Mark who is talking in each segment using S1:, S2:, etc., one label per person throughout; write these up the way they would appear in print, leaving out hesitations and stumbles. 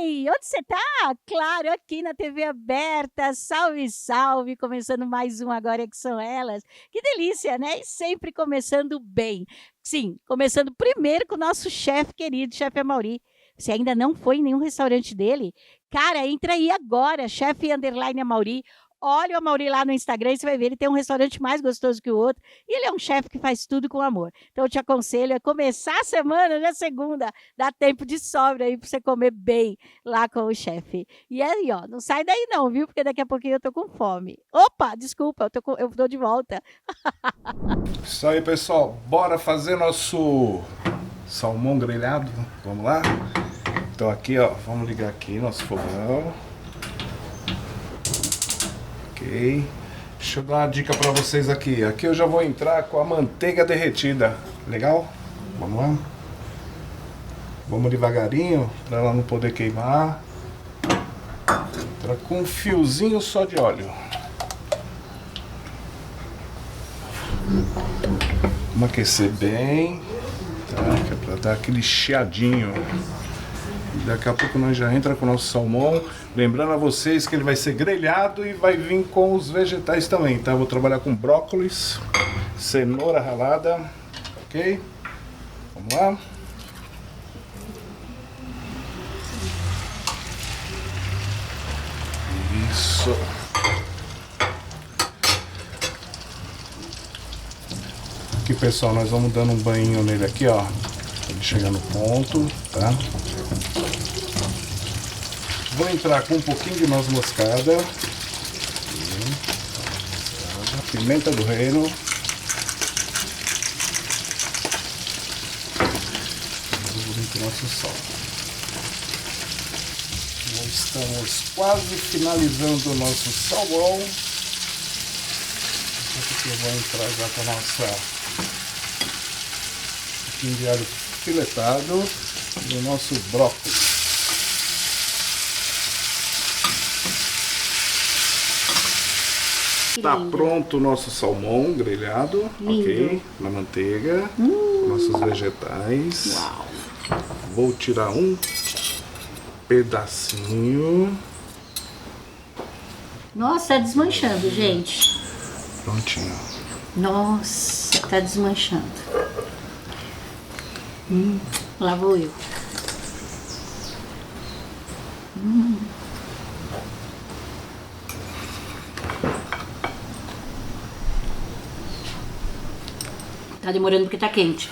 S1: Ei, onde você tá? Claro, aqui na TV aberta. Salve, salve! Começando mais um Agora é que são elas. Que delícia, né? E sempre começando bem. Sim, começando primeiro com o nosso chefe querido, chefe Amaury. Você ainda não foi em nenhum restaurante dele? Cara, entra aí agora, chefe underline Amaury. Olha o Amaury lá no Instagram e você vai ver, ele tem um restaurante mais gostoso que o outro. E ele é um chefe que faz tudo com amor. Então eu te aconselho a começar a semana na segunda. Dá tempo de sobra aí para você comer bem lá com o chefe. E aí, ó, não sai daí não, viu? Porque daqui a pouquinho eu tô com fome. Opa, desculpa, eu tô de volta.
S2: Isso aí, pessoal. Bora fazer nosso salmão grelhado? Vamos lá? Então aqui, ó, vamos ligar aqui nosso fogão. Ok. Deixa eu dar uma dica pra vocês aqui. Aqui eu já vou entrar com a manteiga derretida. Legal? Vamos lá? Vamos devagarinho, pra ela não poder queimar. Entra com um fiozinho só de óleo. Vamos aquecer bem, tá? Que é pra dar aquele chiadinho. Daqui a pouco nós já entra com o nosso salmão. Lembrando a vocês que ele vai ser grelhado e vai vir com os vegetais também, tá? Vou trabalhar com brócolis, cenoura ralada, ok? Vamos lá. Isso. Aqui, pessoal, nós vamos dando um banho nele aqui, ó. Pra ele chegar no ponto, tá? Vou entrar com um pouquinho de noz moscada. Pimenta do reino. Vou vir com o nosso sal. Estamos quase finalizando o nosso salmão. Eu vou entrar já com a nossa pouquinho de alho filetado e o nosso brócolis. Tá pronto o nosso salmão grelhado, ok? Na manteiga, nossos vegetais.
S1: Uau.
S2: Vou tirar um pedacinho.
S1: Nossa, tá desmanchando, gente.
S2: Prontinho.
S1: Nossa, tá desmanchando. Lá vou eu. Tá demorando porque tá quente.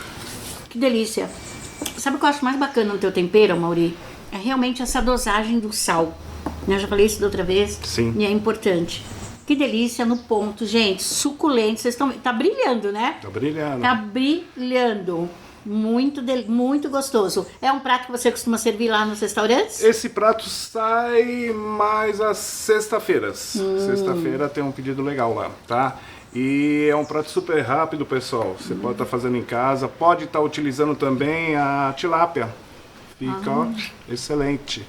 S1: Que delícia. Sabe o que eu acho mais bacana no teu tempero, Amaury? É realmente essa dosagem do sal. Eu já falei isso da outra vez.
S2: Sim.
S1: E é importante. Que delícia no ponto, gente. Suculento. Vocês estão... Tá brilhando, né?
S2: Tá brilhando.
S1: Tá brilhando. Muito gostoso. É um prato que você costuma servir lá nos restaurantes?
S2: Esse prato sai mais às sexta-feiras. Sexta-feira tem um pedido legal lá, tá? E é um prato super rápido, pessoal. Você pode estar fazendo em casa. Pode estar utilizando também a tilápia. Fica ó, excelente.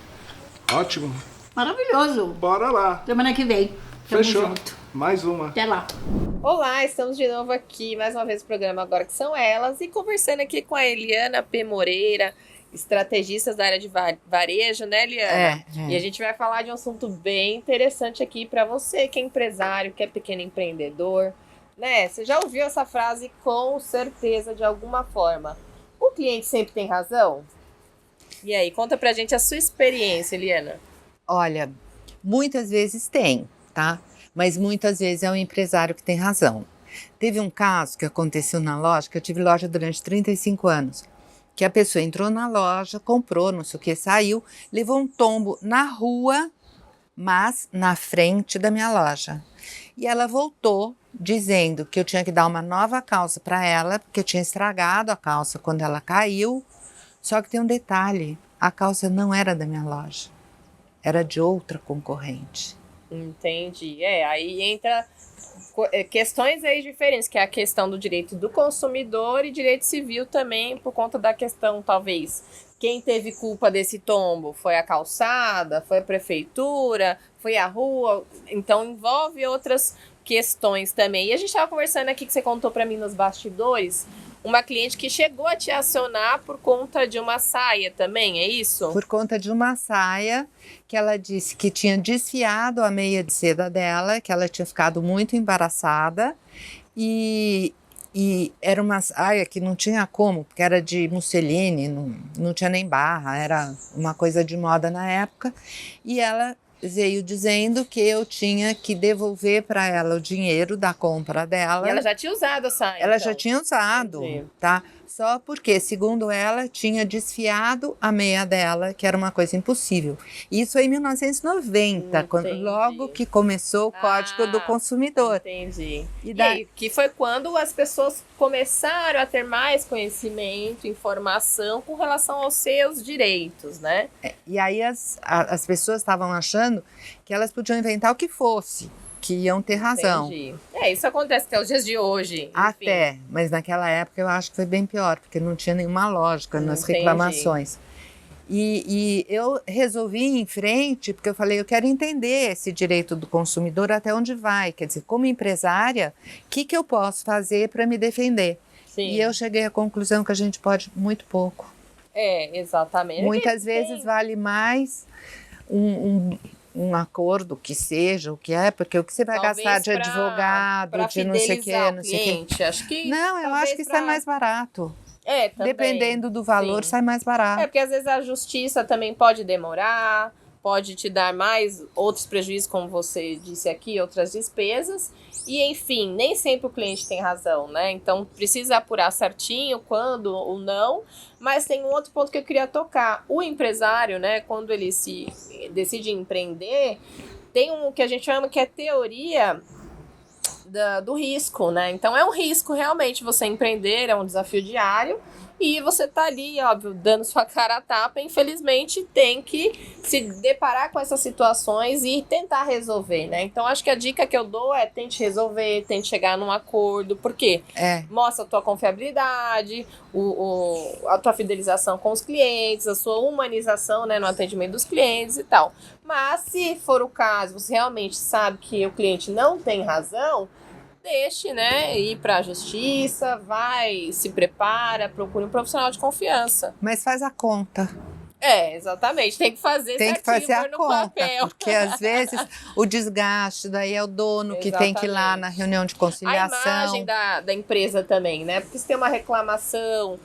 S2: Ótimo.
S1: Maravilhoso.
S2: Bora lá.
S1: Semana que vem. Tamo
S2: Fechou.
S1: junto.
S2: Mais uma.
S1: Até lá.
S3: Olá, estamos de novo aqui, mais uma vez no programa Agora que são elas, e conversando aqui com a Eliana P. Moreira, estrategista da área de varejo, né, Eliana? E a gente vai falar de um assunto bem interessante aqui para você que é empresário, que é pequeno empreendedor, né? Você já ouviu essa frase com certeza de alguma forma. O cliente sempre tem razão? E aí, conta pra gente a sua experiência, Eliana.
S4: Olha, muitas vezes tem, tá? Mas muitas vezes é o empresário que tem razão. Teve um caso que aconteceu na loja, que eu tive loja durante 35 anos, que a pessoa entrou na loja, comprou, não sei o que, saiu, levou um tombo na rua, mas na frente da minha loja. E ela voltou dizendo que eu tinha que dar uma nova calça para ela, porque eu tinha estragado a calça quando ela caiu. Só que tem um detalhe, a calça não era da minha loja, era de outra concorrente.
S3: Entendi. Aí entra questões aí diferentes, que é a questão do direito do consumidor e direito civil também, por conta da questão, talvez, quem teve culpa desse tombo? Foi a calçada? Foi a prefeitura? Foi a rua? Então envolve outras questões também. E a gente estava conversando aqui, que você contou para mim nos bastidores, uma cliente que chegou a te acionar por conta de uma saia também, é isso?
S4: Por conta de uma saia que ela disse que tinha desfiado a meia de seda dela, que ela tinha ficado muito embaraçada e era uma saia que não tinha como, porque era de musseline, não tinha nem barra, era uma coisa de moda na época, e ela veio dizendo que eu tinha que devolver para ela o dinheiro da compra dela.
S3: E ela já tinha usado a saia?
S4: Ela
S3: então.
S4: já tinha usado,
S3: Entendi.
S4: tá? Só porque, segundo ela, tinha desfiado a meia dela, que era uma coisa impossível. Isso em 1990, logo que começou o Código do Consumidor.
S3: Entendi.
S4: E
S3: aí, que foi quando as pessoas começaram a ter mais conhecimento, informação com relação aos seus direitos, né?
S4: E aí as pessoas estavam achando que elas podiam inventar o que fosse, que iam ter razão.
S3: Entendi. Isso acontece até os dias de hoje. Enfim.
S4: Até, mas naquela época eu acho que foi bem pior, porque não tinha nenhuma lógica nas reclamações. E eu resolvi ir em frente, porque eu falei, eu quero entender esse direito do consumidor até onde vai. Quer dizer, como empresária, o que eu posso fazer para me defender?
S3: Sim.
S4: E eu cheguei à conclusão que a gente pode muito pouco.
S3: Exatamente.
S4: Muitas vezes vale mais um acordo que seja, o que é, porque o que você vai gastar de advogado, de não sei o que, não sei o que.
S3: Acho que
S4: não, eu acho que sai mais barato.
S3: Também.
S4: Dependendo do valor, sai mais barato.
S3: Porque às vezes a justiça também pode demorar, pode te dar mais outros prejuízos, como você disse aqui, outras despesas. E, enfim, nem sempre o cliente tem razão, né? Então, precisa apurar certinho quando ou não. Mas tem um outro ponto que eu queria tocar. O empresário, né, quando ele se decide empreender, tem um que a gente chama que é teoria do risco, né? Então, é um risco realmente você empreender, é um desafio diário. E você tá ali, óbvio, dando sua cara a tapa, infelizmente tem que se deparar com essas situações e tentar resolver, né? Então, acho que a dica que eu dou é tente resolver, tente chegar num acordo, porque mostra a tua confiabilidade, a tua fidelização com os clientes, a sua humanização, né, no atendimento dos clientes e tal. Mas, se for o caso, você realmente sabe que o cliente não tem razão, deixe, né, ir para a justiça, vai, se prepara, procure um profissional de confiança.
S4: Mas faz a conta.
S3: Exatamente, tem que fazer
S4: tem que fazer a conta,
S3: papel.
S4: Porque às vezes o desgaste, daí é o dono que tem que ir lá na reunião de conciliação.
S3: A imagem da empresa também, né, porque se tem uma reclamação,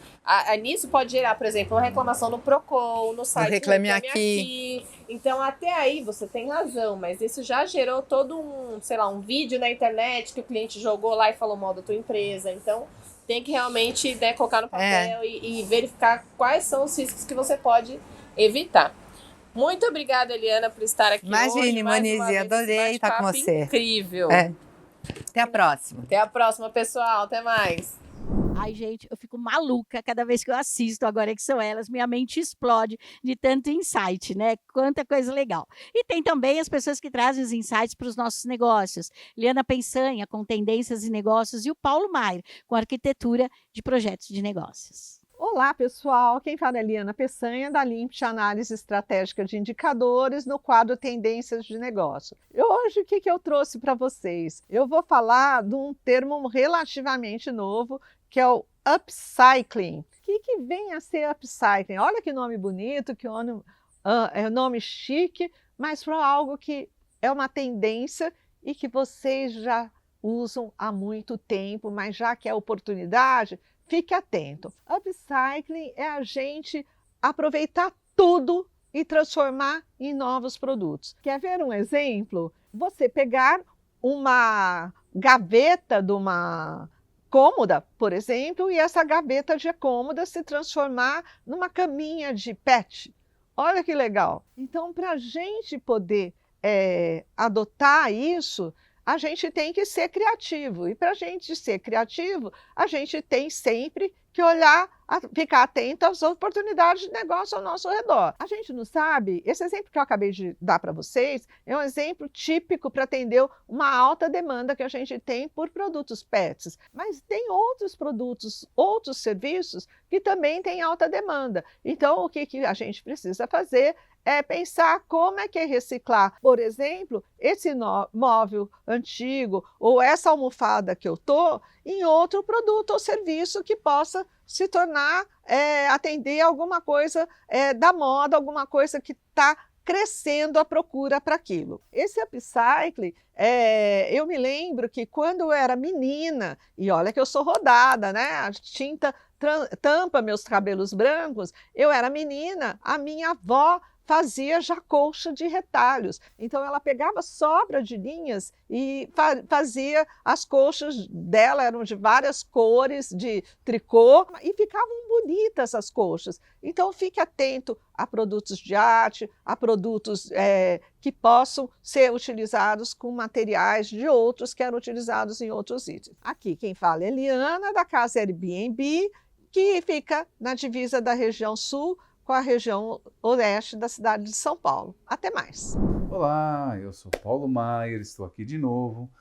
S3: nisso pode gerar, por exemplo, uma reclamação no Procon, no site do Reclame Aqui. Então, até aí você tem razão, mas isso já gerou todo um vídeo na internet que o cliente jogou lá e falou mal da tua empresa. Então, tem que realmente, né, colocar no papel e verificar quais são os riscos que você pode evitar. Muito obrigada, Eliana, por estar aqui hoje.
S4: Imagine, Monize, adorei estar com você.
S3: Incrível.
S4: Até a próxima.
S3: Até a próxima, pessoal. Até mais.
S1: Ai, gente, eu fico maluca cada vez que eu assisto Agora que São Elas, minha mente explode de tanto insight, né? Quanta coisa legal. E tem também as pessoas que trazem os insights para os nossos negócios. Liana Pensanha, com tendências e negócios, e o Paulo Maier, com arquitetura de projetos de negócios.
S5: Olá, pessoal. Quem fala é Liana Peçanha, da Limpt Análise Estratégica de Indicadores, no quadro Tendências de Negócio. E hoje, o que eu trouxe para vocês? Eu vou falar de um termo relativamente novo, que é o upcycling. O que vem a ser upcycling? Olha que nome bonito, que é um nome chique, mas para algo que é uma tendência e que vocês já usam há muito tempo, mas já que é oportunidade, fique atento. Upcycling é a gente aproveitar tudo e transformar em novos produtos. Quer ver um exemplo? Você pegar uma gaveta de uma cômoda, por exemplo, e essa gaveta de cômoda se transformar numa caminha de pet. Olha que legal! Então, para a gente poder adotar isso, a gente tem que ser criativo. E para a gente ser criativo, a gente tem sempre que olhar, ficar atento às oportunidades de negócio ao nosso redor. A gente não sabe, esse exemplo que eu acabei de dar para vocês é um exemplo típico para atender uma alta demanda que a gente tem por produtos pets. Mas tem outros produtos, outros serviços que também têm alta demanda. Então, o que a gente precisa fazer pensar como é que é reciclar, por exemplo, esse móvel antigo ou essa almofada que eu estou em outro produto ou serviço que possa se tornar, atender alguma coisa da moda, alguma coisa que está crescendo a procura para aquilo. Esse upcycling, eu me lembro que quando eu era menina, e olha que eu sou rodada, né? A tinta tampa meus cabelos brancos, eu era menina, a minha avó fazia já colcha de retalhos. Então ela pegava sobra de linhas e fazia as colchas dela, eram de várias cores, de tricô, e ficavam bonitas as colchas. Então fique atento a produtos de arte, a produtos que possam ser utilizados com materiais de outros que eram utilizados em outros itens. Aqui quem fala é Eliana, da casa Airbnb, que fica na divisa da região sul com a região oeste da cidade de São Paulo. Até mais!
S6: Olá, eu sou Paulo Maier, estou aqui de novo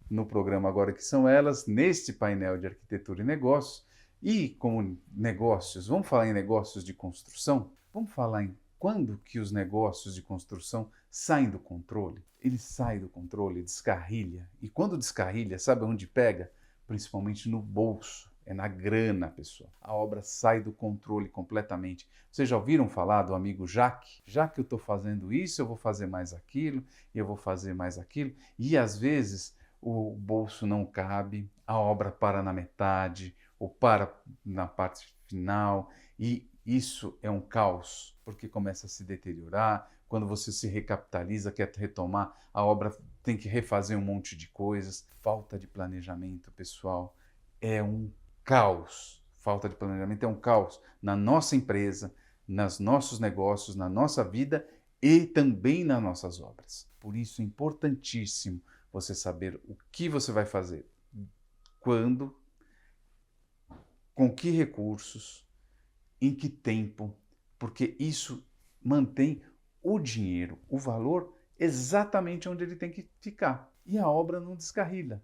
S6: no programa Agora que São Elas, neste painel de arquitetura e negócios. E como negócios, vamos falar em negócios de construção? Vamos falar em quando que os negócios de construção saem do controle? Ele sai do controle, descarrilha. E quando descarrilha, sabe onde pega? Principalmente no bolso. É na grana, pessoal. A obra sai do controle completamente. Vocês já ouviram falar do amigo Jaque? Já que eu estou fazendo isso, eu vou fazer mais aquilo, e eu vou fazer mais aquilo. E às vezes o bolso não cabe, a obra para na metade, ou para na parte final. E isso é um caos, porque começa a se deteriorar. Quando você se recapitaliza, quer retomar, a obra tem que refazer um monte de coisas. Falta de planejamento, pessoal, é um caos. Falta de planejamento é um caos na nossa empresa, nos nossos negócios, na nossa vida e também nas nossas obras. Por isso é importantíssimo você saber o que você vai fazer, quando, com que recursos, em que tempo, porque isso mantém o dinheiro, o valor, exatamente onde ele tem que ficar. E a obra não descarrilha.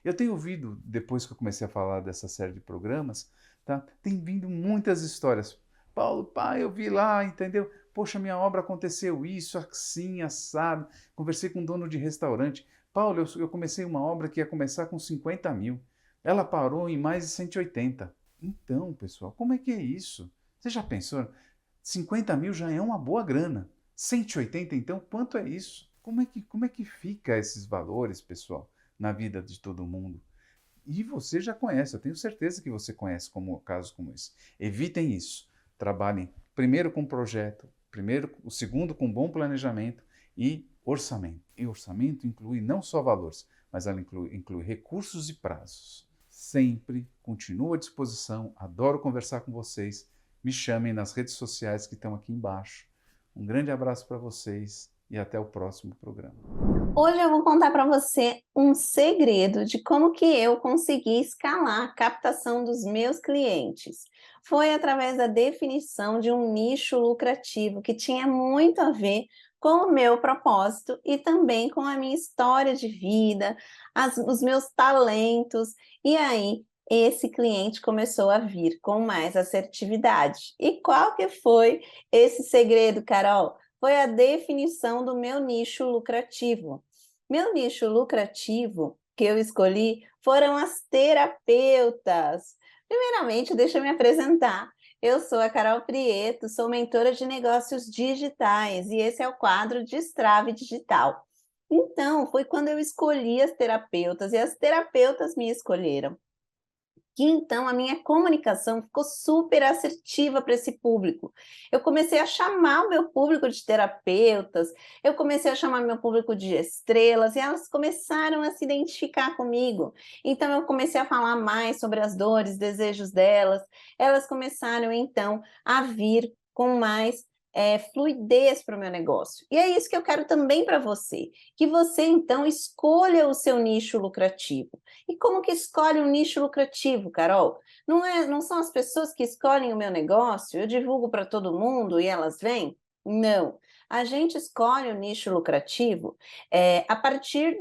S6: Eu tenho ouvido, depois que eu comecei a falar dessa série de programas, tá? Tem vindo muitas histórias. Paulo, pai, eu vi lá, entendeu? Poxa, minha obra aconteceu isso, assim, assado. Conversei com um dono de restaurante. Paulo, eu comecei uma obra que ia começar com 50 mil. Ela parou em mais de 180. Então, pessoal, como é que é isso? Você já pensou? 50 mil já é uma boa grana. 180, então, quanto é isso? Como é que fica esses valores, pessoal, na vida de todo mundo? E você já conhece, eu tenho certeza que você conhece casos como esse. Evitem isso. Trabalhem primeiro com projeto, o segundo com bom planejamento e orçamento. E orçamento inclui não só valores, mas ela inclui recursos e prazos. Sempre continuo à disposição, adoro conversar com vocês. Me chamem nas redes sociais que estão aqui embaixo. Um grande abraço para vocês e até o próximo programa.
S7: Hoje eu vou contar para você um segredo de como que eu consegui escalar a captação dos meus clientes. Foi através da definição de um nicho lucrativo que tinha muito a ver com o meu propósito e também com a minha história de vida, os meus talentos. E aí, esse cliente começou a vir com mais assertividade. E qual que foi esse segredo, Carol? Foi a definição do meu nicho lucrativo. Meu nicho lucrativo que eu escolhi foram as terapeutas. Primeiramente, deixa eu me apresentar. Eu sou a Carol Prieto, sou mentora de negócios digitais e esse é o quadro Destrave Digital. Então, foi quando eu escolhi as terapeutas e as terapeutas me escolheram. Que então a minha comunicação ficou super assertiva para esse público. Eu comecei a chamar o meu público de terapeutas, eu comecei a chamar meu público de estrelas e elas começaram a se identificar comigo. Então eu comecei a falar mais sobre as dores, desejos delas, elas começaram então a vir com mais fluidez para o meu negócio. E é isso que eu quero também para você, que você então escolha o seu nicho lucrativo. E como que escolhe um nicho lucrativo, Carol? Não são as pessoas que escolhem o meu negócio, eu divulgo para todo mundo e elas vêm? Não. A gente escolhe o nicho lucrativo a partir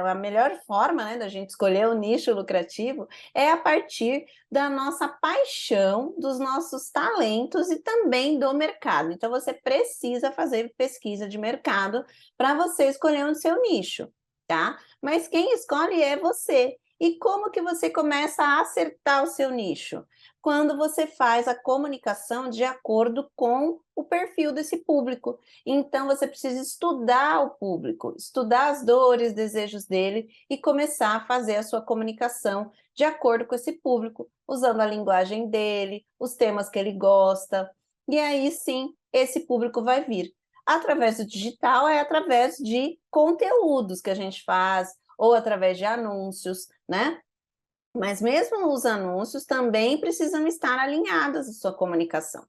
S7: a melhor forma, né, da gente escolher o nicho lucrativo é a partir da nossa paixão, dos nossos talentos e também do mercado. Então, você precisa fazer pesquisa de mercado para você escolher o seu nicho, tá? Mas quem escolhe é você. E como que você começa a acertar o seu nicho? Quando você faz a comunicação de acordo com o perfil desse público. Então, você precisa estudar o público, estudar as dores, desejos dele e começar a fazer a sua comunicação de acordo com esse público, usando a linguagem dele, os temas que ele gosta. E aí, sim, esse público vai vir. Através do digital, é através de conteúdos que a gente faz, ou através de anúncios, né? Mas mesmo os anúncios também precisam estar alinhados à sua comunicação.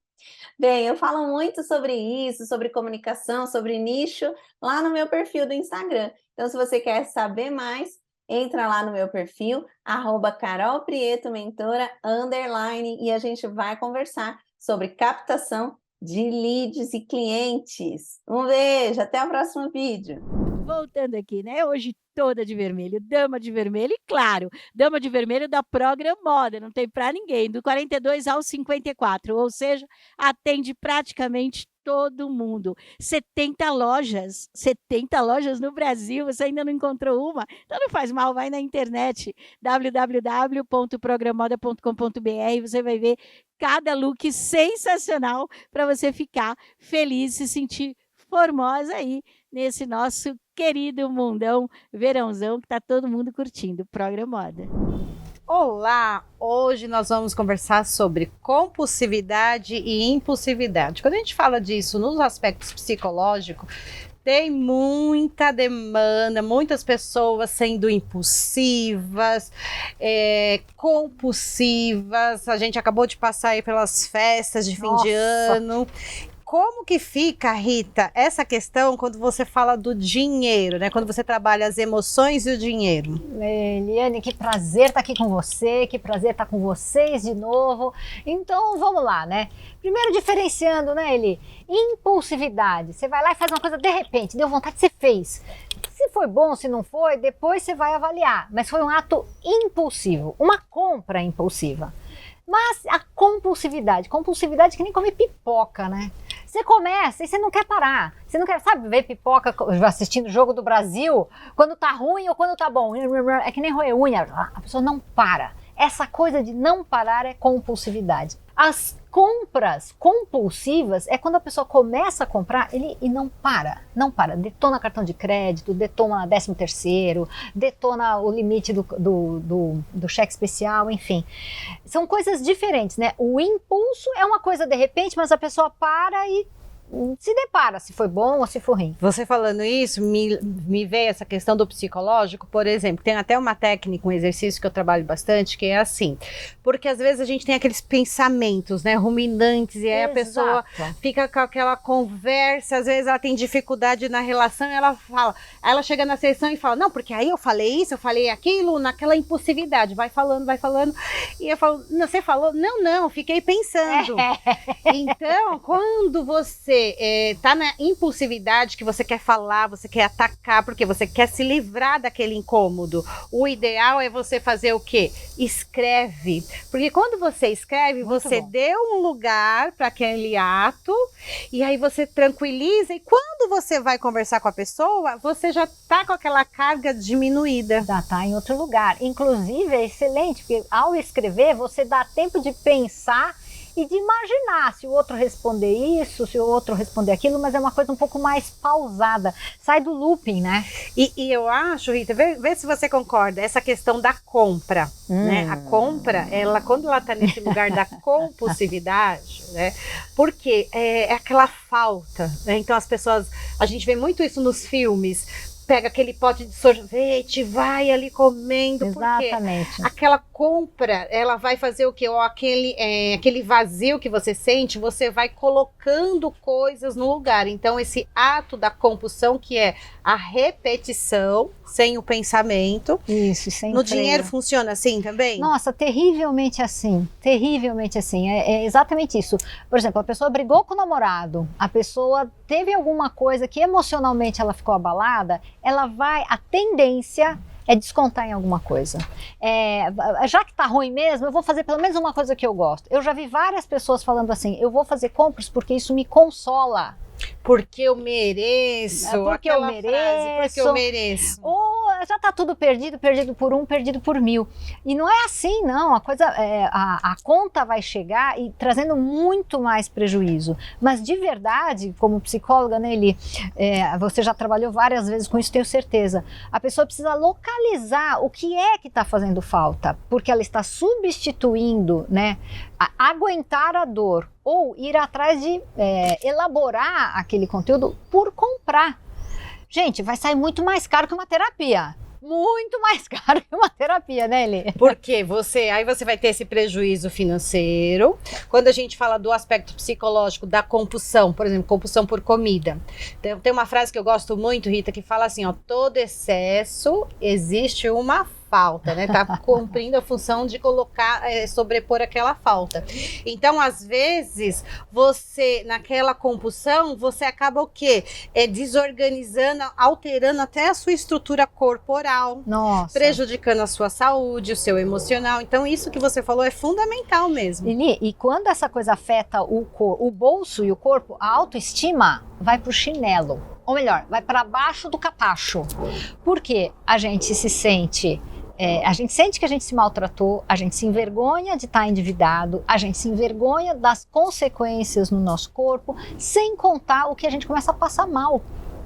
S7: Bem, eu falo muito sobre isso, sobre comunicação, sobre nicho, lá no meu perfil do Instagram. Então, se você quer saber mais, entra lá no meu perfil, @carolprietomentora_, e a gente vai conversar sobre captação de leads e clientes. Um beijo, até o próximo vídeo.
S1: Voltando aqui, né? Hoje toda de vermelho, dama de vermelho e claro, dama de vermelho da Programoda, não tem para ninguém, do 42 ao 54, ou seja, atende praticamente todo mundo. 70 lojas no Brasil, você ainda não encontrou uma? Então não faz mal, vai na internet, www.programoda.com.br, você vai ver cada look sensacional para você ficar feliz, se sentir formosa aí nesse nosso querido mundão verãozão que está todo mundo curtindo. Programoda.
S8: Olá! Hoje nós vamos conversar sobre compulsividade e impulsividade. Quando a gente fala disso nos aspectos psicológicos, tem muita demanda, muitas pessoas sendo impulsivas, compulsivas. A gente acabou de passar aí pelas festas de fim de ano. Como que fica, Rita, essa questão quando você fala do dinheiro, né? Quando você trabalha as emoções e o dinheiro?
S9: Eliane, que prazer estar aqui com você, que prazer estar com vocês de novo. Então, vamos lá, né? Primeiro diferenciando, né, Eli? Impulsividade. Você vai lá e faz uma coisa de repente, deu vontade, você fez. Se foi bom, se não foi, depois você vai avaliar. Mas foi um ato impulsivo, uma compra impulsiva. Mas a compulsividade que nem comer pipoca, né? Você começa e você não quer parar. Você não quer, sabe, ver pipoca assistindo o Jogo do Brasil, quando tá ruim ou quando tá bom. É que nem roer unha, a pessoa não para. Essa coisa de não parar é compulsividade. As compras compulsivas é quando a pessoa começa a comprar e não para. Detona cartão de crédito, detona 13º, detona o limite do cheque especial, enfim. São coisas diferentes, né? O impulso é uma coisa de repente, mas a pessoa para e se depara se foi bom ou se foi ruim.
S8: Você falando isso, me veio essa questão do psicológico, por exemplo, tem até uma técnica, um exercício que eu trabalho bastante, que é assim, porque às vezes a gente tem aqueles pensamentos, né, ruminantes, e aí a pessoa fica com aquela conversa, às vezes ela tem dificuldade na relação, e ela chega na sessão e fala, não, porque aí eu falei isso, eu falei aquilo, naquela impulsividade, vai falando, e eu falo, você falou? Não, fiquei pensando. Então, quando você tá na impulsividade que você quer falar, você quer atacar, porque você quer se livrar daquele incômodo. O ideal é você fazer o quê? Escreve. Porque quando você escreve, você deu um lugar para aquele ato, e aí você tranquiliza, e quando você vai conversar com a pessoa, você já tá com aquela carga diminuída.
S9: Já tá em outro lugar. Inclusive, é excelente, porque ao escrever, você dá tempo de pensar e de imaginar se o outro responder isso, se o outro responder aquilo, mas é uma coisa um pouco mais pausada. Sai do looping, né?
S8: E eu acho, Rita, vê se você concorda, essa questão da compra, né? A compra, quando ela tá nesse lugar da compulsividade, né? Porque é aquela falta, né? Então as pessoas, a gente vê muito isso nos filmes, pega aquele pote de sorvete, vai ali comendo,
S9: Exatamente.
S8: porque aquela compra, ela vai fazer o quê? Ou aquele vazio que você sente, você vai colocando coisas no lugar. Então, esse ato da compulsão, que é a repetição, sem o pensamento.
S9: Isso, sem
S8: No
S9: freio.
S8: dinheiro funciona assim também?
S9: Nossa, terrivelmente assim, terrivelmente assim, é exatamente isso. Por exemplo, a pessoa brigou com o namorado, a pessoa teve alguma coisa que emocionalmente ela ficou abalada, a tendência é descontar em alguma coisa. Já que tá ruim mesmo, eu vou fazer pelo menos uma coisa que eu gosto. Eu já vi várias pessoas falando assim, eu vou fazer compras porque isso me consola.
S8: Porque eu mereço.
S9: Porque eu mereço.
S8: Porque eu mereço.
S9: Ou já tá tudo perdido, perdido por 1, perdido por 1000. E não é assim, não. A conta vai chegar e trazendo muito mais prejuízo. Mas de verdade, como psicóloga, né, Eli, você já trabalhou várias vezes com isso, tenho certeza. A pessoa precisa localizar o que é que está fazendo falta, porque ela está substituindo, né, aguentar a dor ou ir atrás de elaborar aquele conteúdo por comprar. Gente, vai sair muito mais caro que uma terapia. Muito mais caro que uma terapia, né, Eli?
S8: Porque aí você vai ter esse prejuízo financeiro. Quando a gente fala do aspecto psicológico da compulsão, por exemplo, compulsão por comida. Tem uma frase que eu gosto muito, Rita, que fala assim, ó, todo excesso existe uma falta, né? Tá cumprindo a função de colocar, sobrepor aquela falta. Então, às vezes, você, naquela compulsão, você acaba o quê? Desorganizando, alterando até a sua estrutura corporal.
S9: Nossa.
S8: Prejudicando a sua saúde, o seu emocional. Então, isso que você falou é fundamental mesmo.
S9: E quando essa coisa afeta o bolso e o corpo, a autoestima vai pro chinelo. Ou melhor, vai para baixo do capacho. Porque a gente se sente... a gente sente que a gente se maltratou, a gente se envergonha de estar endividado, a gente se envergonha das consequências no nosso corpo, sem contar o que a gente começa a passar mal,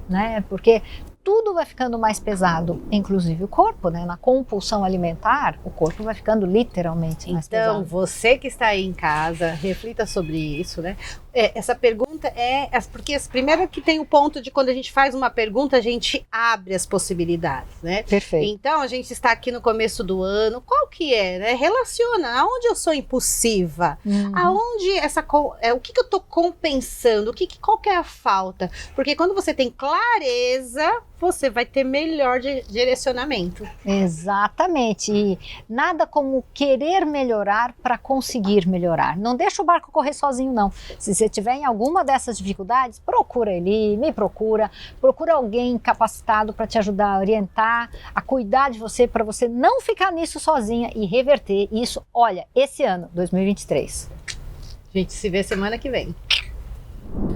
S9: né? Porque tudo vai ficando mais pesado, inclusive o corpo, né? Na compulsão alimentar, o corpo vai ficando literalmente mais pesado.
S8: Então, você que está aí em casa, reflita sobre isso, né? Essa pergunta porque primeiro que tem o ponto de quando a gente faz uma pergunta, a gente abre as possibilidades, né?
S9: Perfeito.
S8: Então, a gente está aqui no começo do ano, qual que é, né? Relaciona, aonde eu sou impulsiva? Aonde o que eu estou compensando? Qual que é a falta? Porque quando você tem clareza, você vai ter melhor direcionamento.
S9: Exatamente. E nada como querer melhorar para conseguir melhorar. Não deixa o barco correr sozinho, não. Se você tiver em alguma dessas dificuldades, procura ele, me procura alguém capacitado para te ajudar a orientar, a cuidar de você, para você não ficar nisso sozinha e reverter isso, olha, esse ano, 2023.
S8: A gente se vê semana que vem.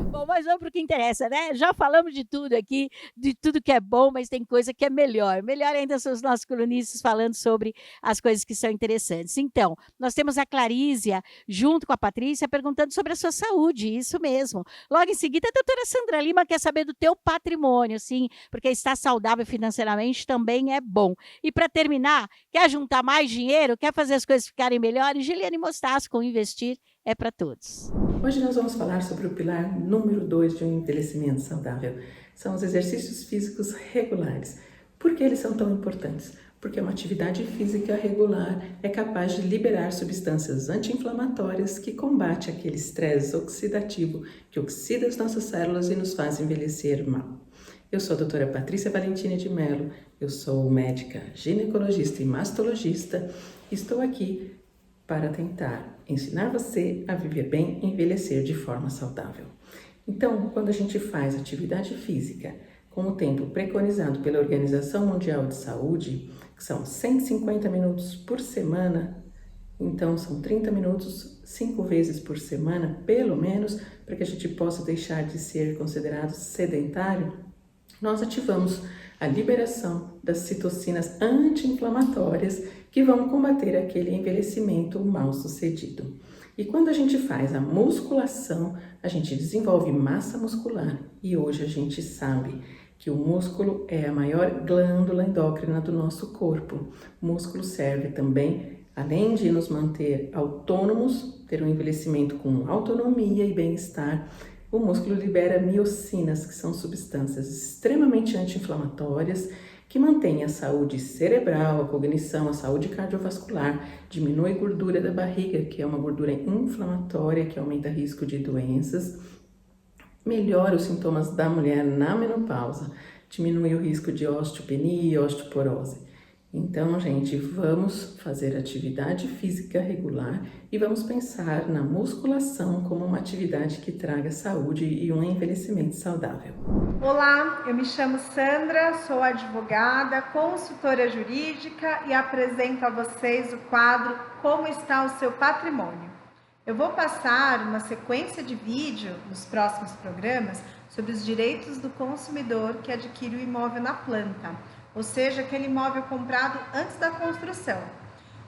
S1: Bom, mas vamos para o que interessa, né? Já falamos de tudo aqui, de tudo que é bom, mas tem coisa que é melhor. Melhor ainda são os nossos colunistas falando sobre as coisas que são interessantes. Então, nós temos a Clarísia, junto com a Patrícia, perguntando sobre a sua saúde, isso mesmo. Logo em seguida, a doutora Sandra Lima quer saber do teu patrimônio, sim, porque estar saudável financeiramente também é bom. E para terminar, quer juntar mais dinheiro, quer fazer as coisas ficarem melhores? Giliane Mostasco, com Investir é para todos.
S10: Hoje nós vamos falar sobre o pilar número 2 de um envelhecimento saudável. São os exercícios físicos regulares. Por que eles são tão importantes? Porque uma atividade física regular é capaz de liberar substâncias anti-inflamatórias que combatem aquele estresse oxidativo que oxida as nossas células e nos faz envelhecer mal. Eu sou a doutora Patrícia Valentini de Mello, eu sou médica, ginecologista e mastologista e estou aqui para tentar ensinar você a viver bem e envelhecer de forma saudável. Então, quando a gente faz atividade física com o tempo preconizado pela Organização Mundial de Saúde, que são 150 minutos por semana, então são 30 minutos 5 vezes por semana, pelo menos, para que a gente possa deixar de ser considerado sedentário, nós ativamos a liberação das citocinas anti-inflamatórias que vão combater aquele envelhecimento mal sucedido. E quando a gente faz a musculação, a gente desenvolve massa muscular e hoje a gente sabe que o músculo é a maior glândula endócrina do nosso corpo. O músculo serve também, além de nos manter autônomos, ter um envelhecimento com autonomia e bem-estar, o músculo libera miocinas, que são substâncias extremamente anti-inflamatórias, que mantêm a saúde cerebral, a cognição, a saúde cardiovascular, diminui a gordura da barriga, que é uma gordura inflamatória que aumenta o risco de doenças, melhora os sintomas da mulher na menopausa, diminui o risco de osteopenia e osteoporose. Então, gente, vamos fazer atividade física regular e vamos pensar na musculação como uma atividade que traga saúde e um envelhecimento saudável.
S11: Olá, eu me chamo Sandra, sou advogada, consultora jurídica e apresento a vocês o quadro Como está o seu patrimônio? Eu vou passar uma sequência de vídeo nos próximos programas sobre os direitos do consumidor que adquire o imóvel na planta, ou seja, aquele imóvel comprado antes da construção.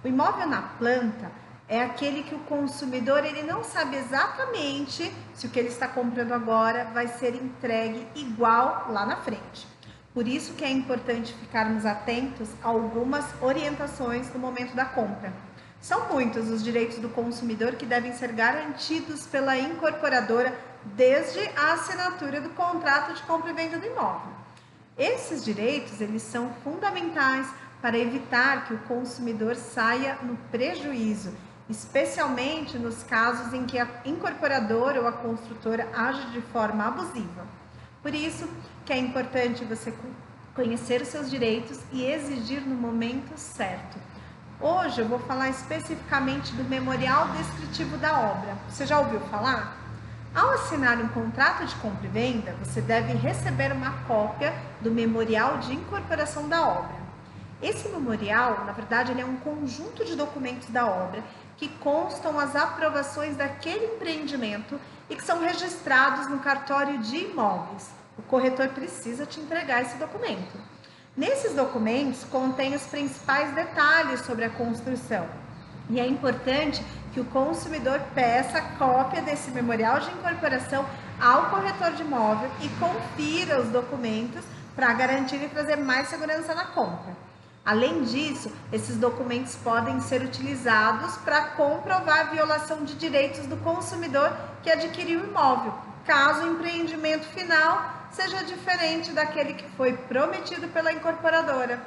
S11: O imóvel na planta é aquele que o consumidor ele não sabe exatamente se o que ele está comprando agora vai ser entregue igual lá na frente. Por isso que é importante ficarmos atentos a algumas orientações no momento da compra. São muitos os direitos do consumidor que devem ser garantidos pela incorporadora desde a assinatura do contrato de compra e venda do imóvel. Esses direitos, eles são fundamentais para evitar que o consumidor saia no prejuízo, especialmente nos casos em que a incorporadora ou a construtora age de forma abusiva. Por isso que é importante você conhecer os seus direitos e exigir no momento certo. Hoje eu vou falar especificamente do memorial descritivo da obra. Você já ouviu falar? Ao assinar um contrato de compra e venda, você deve receber uma cópia do memorial de incorporação da obra. Esse memorial, na verdade, ele é um conjunto de documentos da obra que constam as aprovações daquele empreendimento e que são registrados no cartório de imóveis. O corretor precisa te entregar esse documento. Nesses documentos contém os principais detalhes sobre a construção e é importante que o consumidor peça cópia desse memorial de incorporação ao corretor de imóvel e confira os documentos para garantir e trazer mais segurança na compra. Além disso, esses documentos podem ser utilizados para comprovar a violação de direitos do consumidor que adquiriu o imóvel, caso o empreendimento final seja diferente daquele que foi prometido pela incorporadora.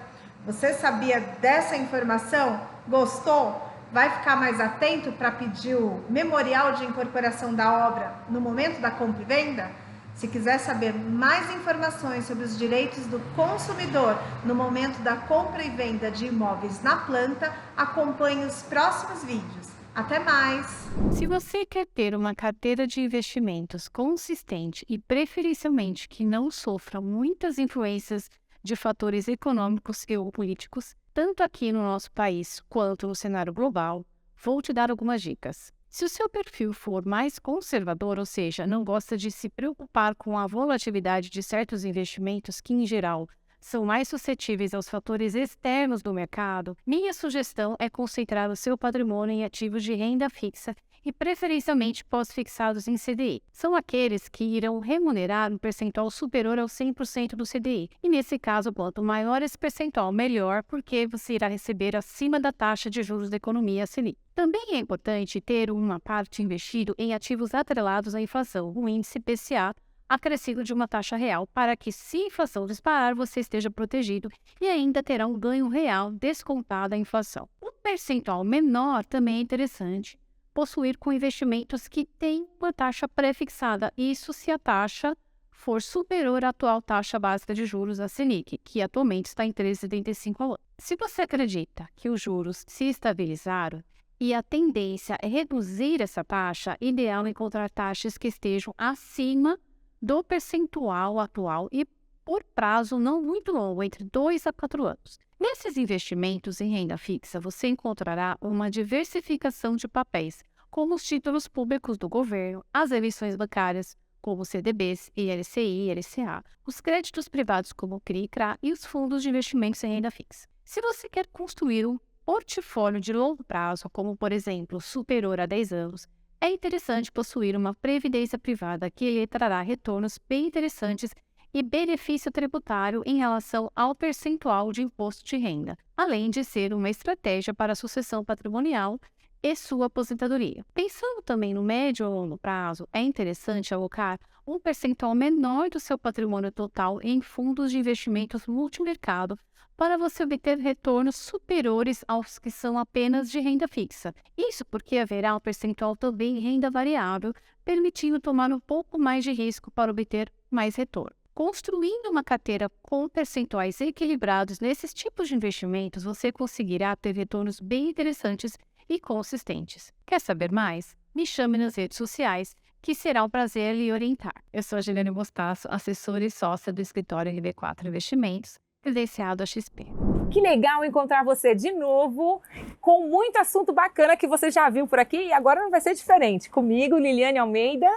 S11: Você sabia dessa informação? Gostou? Vai ficar mais atento para pedir o memorial de incorporação da obra no momento da compra e venda? Se quiser saber mais informações sobre os direitos do consumidor no momento da compra e venda de imóveis na planta, acompanhe os próximos vídeos. Até mais!
S12: Se você quer ter uma carteira de investimentos consistente e preferencialmente que não sofra muitas influências de fatores econômicos e políticos, tanto aqui no nosso país quanto no cenário global, vou te dar algumas dicas. Se o seu perfil for mais conservador, ou seja, não gosta de se preocupar com a volatilidade de certos investimentos que, em geral, são mais suscetíveis aos fatores externos do mercado, minha sugestão é concentrar o seu patrimônio em ativos de renda fixa e preferencialmente pós-fixados em CDI. São aqueles que irão remunerar um percentual superior ao 100% do CDI. E nesse caso, quanto maior esse percentual, melhor, porque você irá receber acima da taxa de juros da economia Selic. Também é importante ter uma parte investido em ativos atrelados à inflação, o índice IPCA, acrescido de uma taxa real, para que, se a inflação disparar, você esteja protegido e ainda terá um ganho real descontado da inflação. Um percentual menor também é interessante possuir com investimentos que têm uma taxa pré-fixada, isso se a taxa for superior à atual taxa básica de juros, a Selic, que atualmente está em 13,75 ao ano. Se você acredita que os juros se estabilizaram e a tendência é reduzir essa taxa, ideal encontrar taxas que estejam acima do percentual atual e por prazo não muito longo, entre 2 a 4 anos. Nesses investimentos em renda fixa, você encontrará uma diversificação de papéis, como os títulos públicos do governo, as emissões bancárias, como CDBs, ILCI e LCA, os créditos privados como CRI e CRA e os fundos de investimentos em renda fixa. Se você quer construir um portfólio de longo prazo, como por exemplo, superior a 10 anos, é interessante possuir uma previdência privada que lhe trará retornos bem interessantes e benefício tributário em relação ao percentual de imposto de renda, além de ser uma estratégia para a sucessão patrimonial e sua aposentadoria. Pensando também no médio ou longo prazo, é interessante alocar um percentual menor do seu patrimônio total em fundos de investimentos multimercado para você obter retornos superiores aos que são apenas de renda fixa. Isso porque haverá um percentual também em renda variável, permitindo tomar um pouco mais de risco para obter mais retorno. Construindo uma carteira com percentuais equilibrados nesses tipos de investimentos, você conseguirá ter retornos bem interessantes e consistentes. Quer saber mais? Me chame nas redes sociais, que será um prazer lhe orientar. Eu sou a Juliane Mostaço, assessora e sócia do escritório RB4 Investimentos, credenciado a XP.
S13: Que legal encontrar você de novo, com muito assunto bacana que você já viu por aqui e agora não vai ser diferente. Comigo, Liliane Almeida,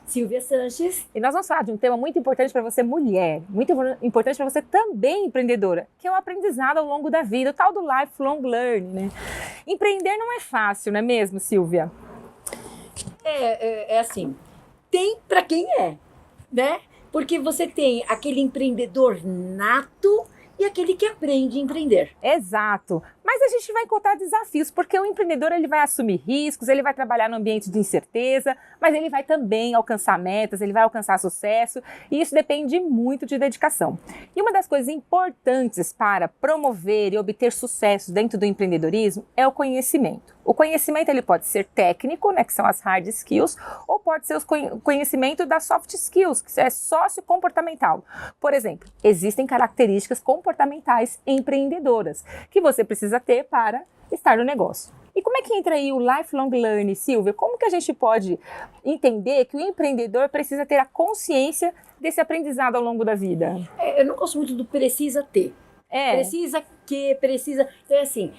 S14: Silvia Sanches.
S13: E nós vamos falar de um tema muito importante para você, mulher, muito importante para você também, empreendedora, que é o aprendizado ao longo da vida, o tal do lifelong learning, né? Empreender não é fácil, não é mesmo, Silvia?
S14: É assim, tem para quem é, né? Porque você tem aquele empreendedor nato e aquele que aprende a empreender.
S13: Exato. Mas a gente vai encontrar desafios, porque o empreendedor ele vai assumir riscos, ele vai trabalhar no ambiente de incerteza, mas ele vai também alcançar metas, ele vai alcançar sucesso, e isso depende muito de dedicação. E uma das coisas importantes para promover e obter sucesso dentro do empreendedorismo é o conhecimento. O conhecimento ele pode ser técnico, né, que são as hard skills, ou pode ser o conhecimento das soft skills, que é sociocomportamental. Por exemplo, existem características comportamentais empreendedoras que você precisa ter para estar no negócio. E como é que entra aí o lifelong learning, Silvia? Como que a gente pode entender que o empreendedor precisa ter a consciência desse aprendizado ao longo da vida?
S14: Eu não gosto muito do precisa ter. Precisa. Então é assim,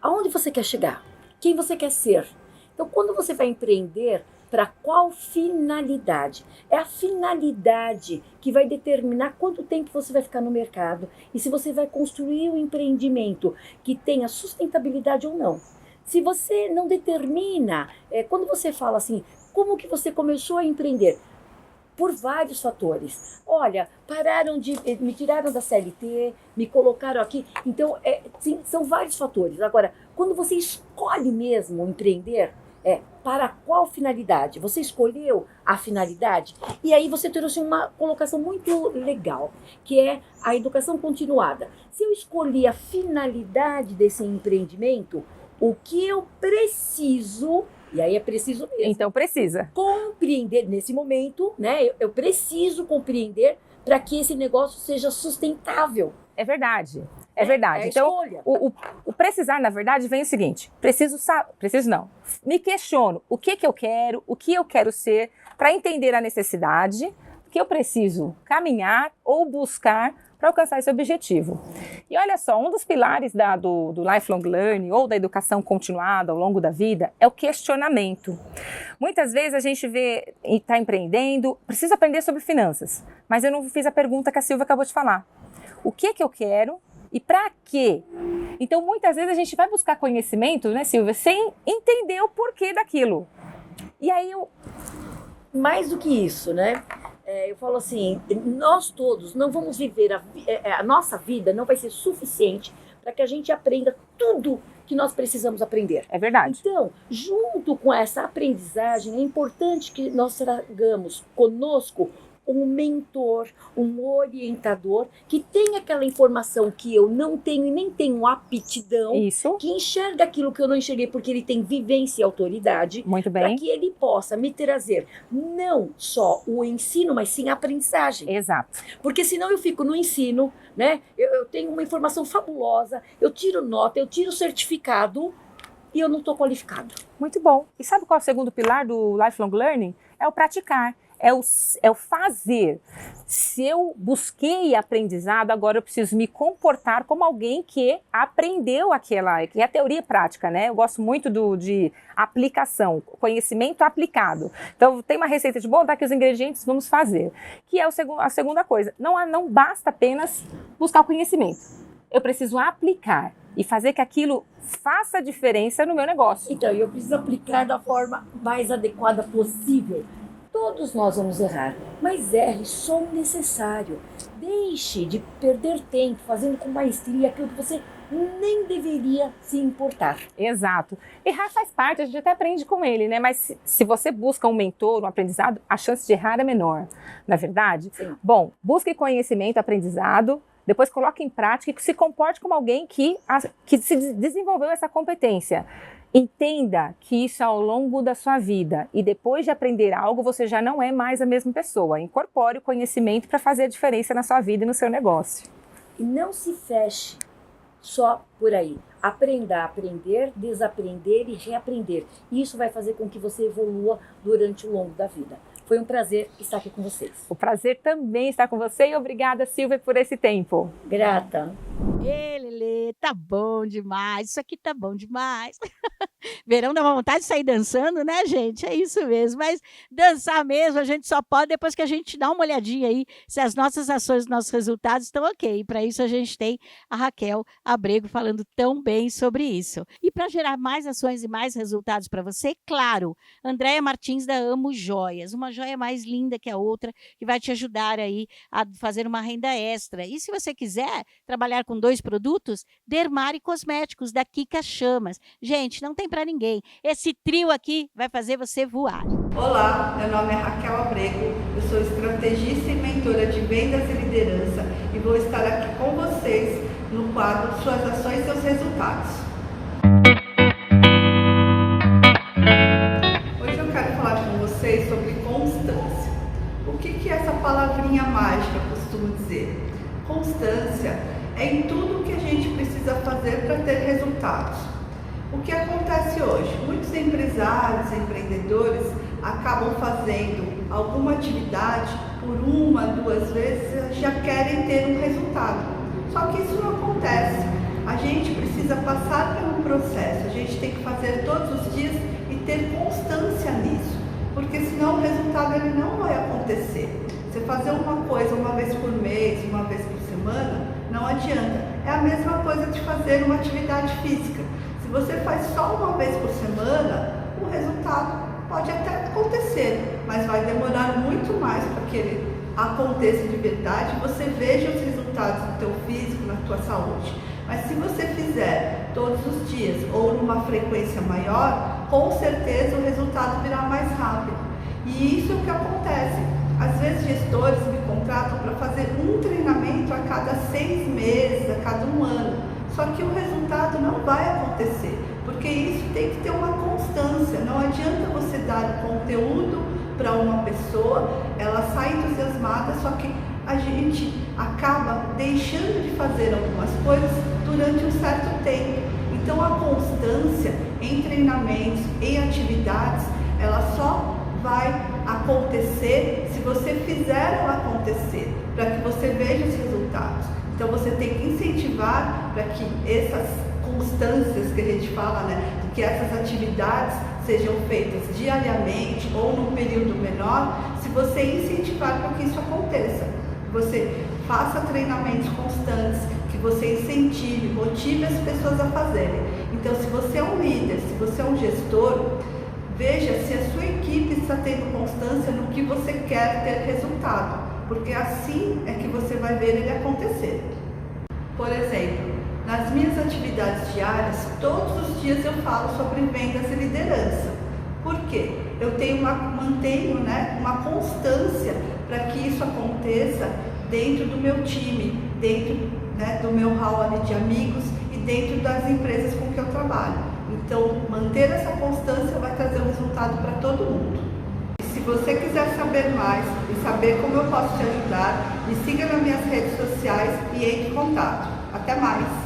S14: aonde você quer chegar? Quem você quer ser? Então quando você vai empreender, para qual finalidade? É a finalidade que vai determinar quanto tempo você vai ficar no mercado e se você vai construir um empreendimento que tenha sustentabilidade ou não. Se você não determina, quando você fala assim, como que você começou a empreender? Por vários fatores. Olha, me tiraram da CLT, me colocaram aqui. Então, sim, são vários fatores. Agora, quando você escolhe mesmo empreender, para qual finalidade? Você escolheu a finalidade? E aí você trouxe uma colocação muito legal, que é a educação continuada. Se eu escolhi a finalidade desse empreendimento, o que eu preciso, e aí é preciso mesmo.
S13: Então precisa.
S14: Compreender nesse momento, né? Eu preciso compreender para que esse negócio seja sustentável.
S13: É verdade. É verdade. Então, o precisar, na verdade, vem o seguinte: preciso não. Me questiono o que eu quero, o que eu quero ser, para entender a necessidade que eu preciso caminhar ou buscar para alcançar esse objetivo. E olha só, um dos pilares do lifelong learning ou da educação continuada ao longo da vida é o questionamento. Muitas vezes a gente vê e está empreendendo, preciso aprender sobre finanças, mas eu não fiz a pergunta que a Silvia acabou de falar. O que eu quero? E para quê? Então, muitas vezes a gente vai buscar conhecimento, né, Silvia, sem entender o porquê daquilo. E aí
S14: mais do que isso, né? Eu falo assim, nós todos não vamos viver, a nossa vida não vai ser suficiente para que a gente aprenda tudo que nós precisamos aprender.
S13: É verdade.
S14: Então, junto com essa aprendizagem, é importante que nós tragamos conosco um mentor, um orientador que tenha aquela informação que eu não tenho e nem tenho aptidão, que enxerga aquilo que eu não enxerguei porque ele tem vivência e autoridade, para que ele possa me trazer não só o ensino, mas sim a aprendizagem.
S13: Exato.
S14: Porque senão eu fico no ensino, né? Eu tenho uma informação fabulosa, eu tiro nota, eu tiro certificado e eu não estou qualificado.
S13: Muito bom. E sabe qual é o segundo pilar do lifelong learning? É o praticar. É o fazer. Se eu busquei aprendizado, agora eu preciso me comportar como alguém que aprendeu aquela, que é a teoria prática, né? Eu gosto muito de aplicação, conhecimento aplicado. Então, tem uma receita de bolo, tá aqui os ingredientes, vamos fazer. Que é a segunda coisa. Não basta apenas buscar o conhecimento. Eu preciso aplicar e fazer que aquilo faça diferença no meu negócio.
S14: Então, eu preciso aplicar da forma mais adequada possível. Todos nós vamos errar, mas erre só o necessário. Deixe de perder tempo fazendo com maestria aquilo que você nem deveria se importar.
S13: Exato. Errar faz parte, a gente até aprende com ele, né? Mas se você busca um mentor, um aprendizado, a chance de errar é menor, não é verdade?
S14: Sim.
S13: Bom, busque conhecimento, aprendizado, depois coloque em prática e se comporte como alguém que se desenvolveu essa competência. Entenda que isso é ao longo da sua vida e depois de aprender algo, você já não é mais a mesma pessoa. Incorpore o conhecimento para fazer a diferença na sua vida e no seu negócio.
S14: E não se feche só por aí. Aprenda a aprender, desaprender e reaprender. Isso vai fazer com que você evolua durante o longo da vida. Foi um prazer estar aqui com vocês.
S13: O prazer também está com você e obrigada, Silvia, por esse tempo.
S14: Grata.
S1: Lelê, tá bom demais. Isso aqui tá bom demais. Verão dá uma vontade de sair dançando, né, gente? É isso mesmo. Mas dançar mesmo, a gente só pode depois que a gente dá uma olhadinha aí se as nossas ações, nossos resultados estão ok. E para isso a gente tem a Raquel Abrego falando tão bem sobre isso. E para gerar mais ações e mais resultados para você, claro, Andréia Martins da Amo Joias. Uma joia mais linda que a outra, que vai te ajudar aí a fazer uma renda extra. E se você quiser trabalhar com 2 produtos, Dermari Cosméticos, da Kika Chamas. Gente, não tem para ninguém. Esse trio aqui vai fazer você voar.
S15: Olá, meu nome é Raquel Abrego, eu sou estrategista e mentora de vendas e liderança e vou estar aqui com vocês no quadro Suas Ações e Seus Resultados. Hoje eu quero falar com vocês sobre constância. O que é essa palavrinha mágica, eu costumo dizer? Constância é em tudo que a gente precisa fazer para ter resultados. O que acontece hoje? Muitos empresários, empreendedores acabam fazendo alguma atividade por 1, 2 vezes, já querem ter um resultado. Só que isso não acontece. A gente precisa passar por um processo, a gente tem que fazer todos os dias e ter constância nisso, porque senão o resultado ele não vai acontecer. Você fazer uma coisa uma vez por mês, uma vez por semana, não adianta. É a mesma coisa de fazer uma atividade física. Se você faz só uma vez por semana, o resultado pode até acontecer, mas vai demorar muito mais para que ele aconteça de verdade, você veja os resultados no teu físico, na tua saúde. Mas se você fizer todos os dias ou numa frequência maior, com certeza o resultado virá mais rápido. E isso é o que acontece. Às vezes gestores me contratam para fazer um treinamento a cada 6 meses, a cada 1 ano. Só que o resultado não vai acontecer, porque isso tem que ter uma constância. Não adianta você dar o conteúdo para uma pessoa, ela sai entusiasmada, só que a gente acaba deixando de fazer algumas coisas durante um certo tempo. Então a constância em treinamentos, em atividades, ela só vai acontecer se você fizer ela acontecer, para que você veja os resultados. Então você tem que incentivar para que essas constâncias que a gente fala, né, que essas atividades sejam feitas diariamente ou num período menor, se você incentivar para que isso aconteça. Você faça treinamentos constantes, que você incentive, motive as pessoas a fazerem. Então, se você é um líder, se você é um gestor, veja se a sua equipe está tendo constância no que você quer ter resultado, porque assim é que você vai ver ele acontecer. Por exemplo, nas minhas atividades diárias, todos os dias eu falo sobre vendas e liderança. Por quê? Eu mantenho uma constância para que isso aconteça dentro do meu time, dentro do meu hall ali de amigos e dentro das empresas com que eu trabalho. Então, manter essa constância vai trazer um resultado para todo mundo. E se você quiser saber mais e saber como eu posso te ajudar, me siga nas minhas redes sociais e entre em contato. Até mais!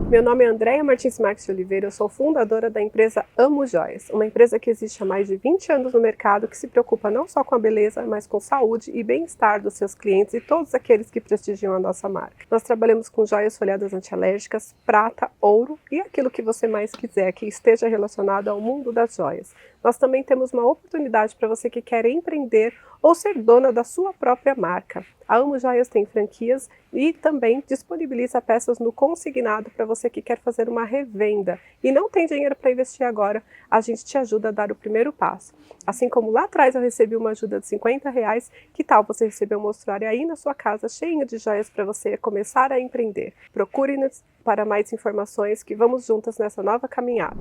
S16: Meu nome é Andréia Martins Marques de Oliveira, eu sou fundadora da empresa Amo Joias, uma empresa que existe há mais de 20 anos no mercado, que se preocupa não só com a beleza, mas com saúde e bem-estar dos seus clientes e todos aqueles que prestigiam a nossa marca. Nós trabalhamos com joias folhadas antialérgicas, prata, ouro e aquilo que você mais quiser que esteja relacionado ao mundo das joias. nós também temos uma oportunidade para você que quer empreender ou ser dona da sua própria marca. A Amo Joias tem franquias e também disponibiliza peças no consignado para você que quer fazer uma revenda e não tem dinheiro para investir agora, a gente te ajuda a dar o primeiro passo. Assim como lá atrás eu recebi uma ajuda de R$50, que tal você receber um mostruário aí na sua casa cheio de joias para você começar a empreender? Procure-nos para mais informações que vamos juntas nessa nova caminhada.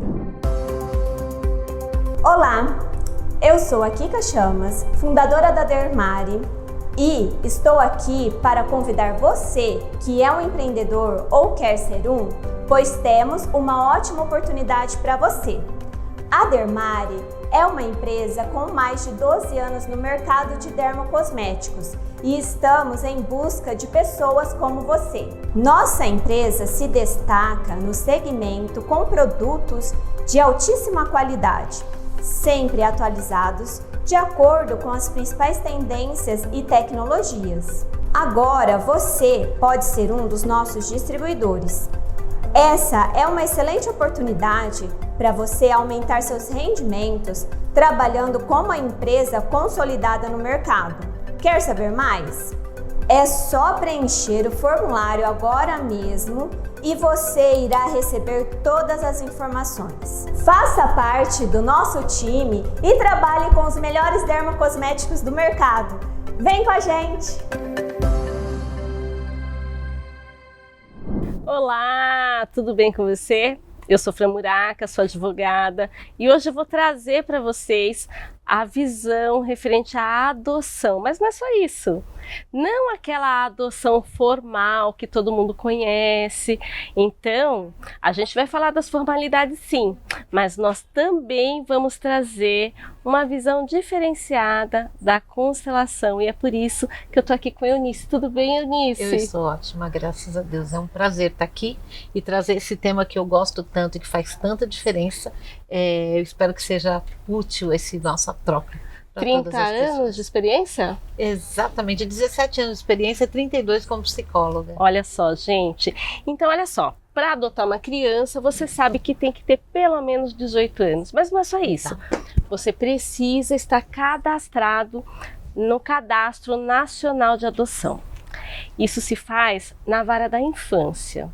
S17: Olá, eu sou a Kika Chamas, fundadora da Dermari, e estou aqui para convidar você que é um empreendedor ou quer ser um, pois temos uma ótima oportunidade para você. A Dermari é uma empresa com mais de 12 anos no mercado de dermocosméticos e estamos em busca de pessoas como você. Nossa empresa se destaca no segmento com produtos de altíssima qualidade, sempre atualizados de acordo com as principais tendências e tecnologias. Agora você pode ser um dos nossos distribuidores. Essa é uma excelente oportunidade para você aumentar seus rendimentos trabalhando com uma empresa consolidada no mercado. Quer saber mais? É só preencher o formulário agora mesmo e você irá receber todas as informações. Faça parte do nosso time e trabalhe com os melhores dermocosméticos do mercado. Vem com a gente!
S18: Olá, tudo bem com você? Eu sou Fran Muraca, sou advogada e hoje eu vou trazer para vocês a visão referente à adoção, mas não é só isso. Não aquela adoção formal que todo mundo conhece. Então, a gente vai falar das formalidades sim, mas nós também vamos trazer uma visão diferenciada da constelação e é por isso que eu tô aqui com a Eunice. Tudo bem, Eunice?
S8: Eu estou ótima, graças a Deus. É um prazer estar aqui e trazer esse tema que eu gosto tanto e que faz tanta diferença. Eu espero que seja útil esse nossa troca.
S18: 30 anos de experiência?
S8: Exatamente, 17 anos de experiência, 32 como psicóloga.
S18: Olha só, gente. Então, olha só, para adotar uma criança, você sabe que tem que ter pelo menos 18 anos. Mas não é só isso. Você precisa estar cadastrado no Cadastro Nacional de Adoção. Isso se faz na vara da infância.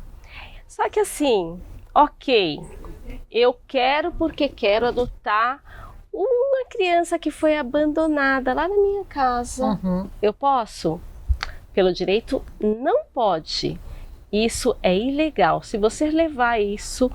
S18: Só que assim, ok, eu quero porque quero adotar uma criança que foi abandonada lá na minha casa. Eu posso? Pelo direito, não pode. Isso é ilegal. Se você levar isso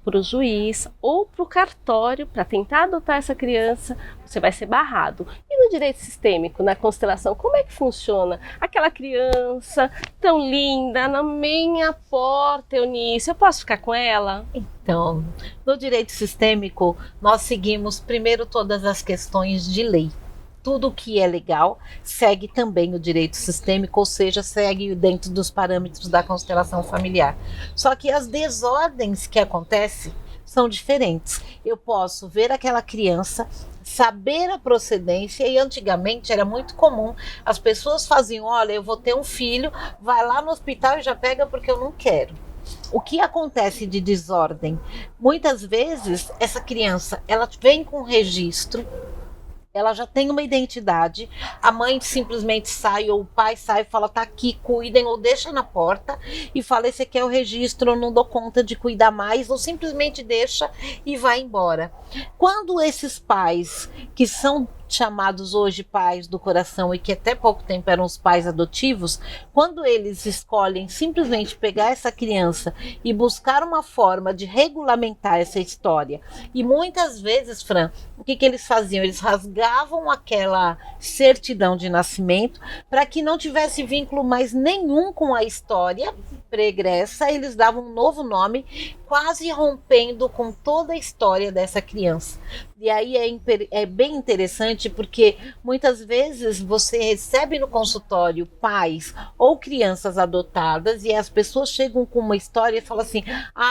S18: para o juiz ou para o cartório para tentar adotar essa criança, você vai ser barrado. E no direito sistêmico, na constelação, como é que funciona? Aquela criança tão linda na minha porta, Eunice, eu posso ficar com ela?
S8: Então, no direito sistêmico, nós seguimos primeiro todas as questões de lei. Tudo que é legal segue também o direito sistêmico, ou seja, segue dentro dos parâmetros da constelação familiar. Só que as desordens que acontecem são diferentes. Eu posso ver aquela criança, saber a procedência, e antigamente era muito comum, as pessoas faziam, olha, eu vou ter um filho, vai lá no hospital e já pega porque eu não quero. O que acontece de desordem? Muitas vezes essa criança, ela vem com registro, ela já tem uma identidade, a mãe simplesmente sai ou o pai sai e fala, tá aqui, cuidem, ou deixa na porta e fala, esse aqui é o registro, eu não dou conta de cuidar mais, ou simplesmente deixa e vai embora. Quando esses pais, que são chamados hoje pais do coração e que até pouco tempo eram os pais adotivos, quando eles escolhem simplesmente pegar essa criança e buscar uma forma de regulamentar essa história, e muitas vezes, Fran, o que eles faziam? Eles rasgavam aquela certidão de nascimento para que não tivesse vínculo mais nenhum com a história pregressa, eles davam um novo nome, quase rompendo com toda a história dessa criança. E aí é bem interessante porque muitas vezes você recebe no consultório pais ou crianças adotadas e as pessoas chegam com uma história e falam assim,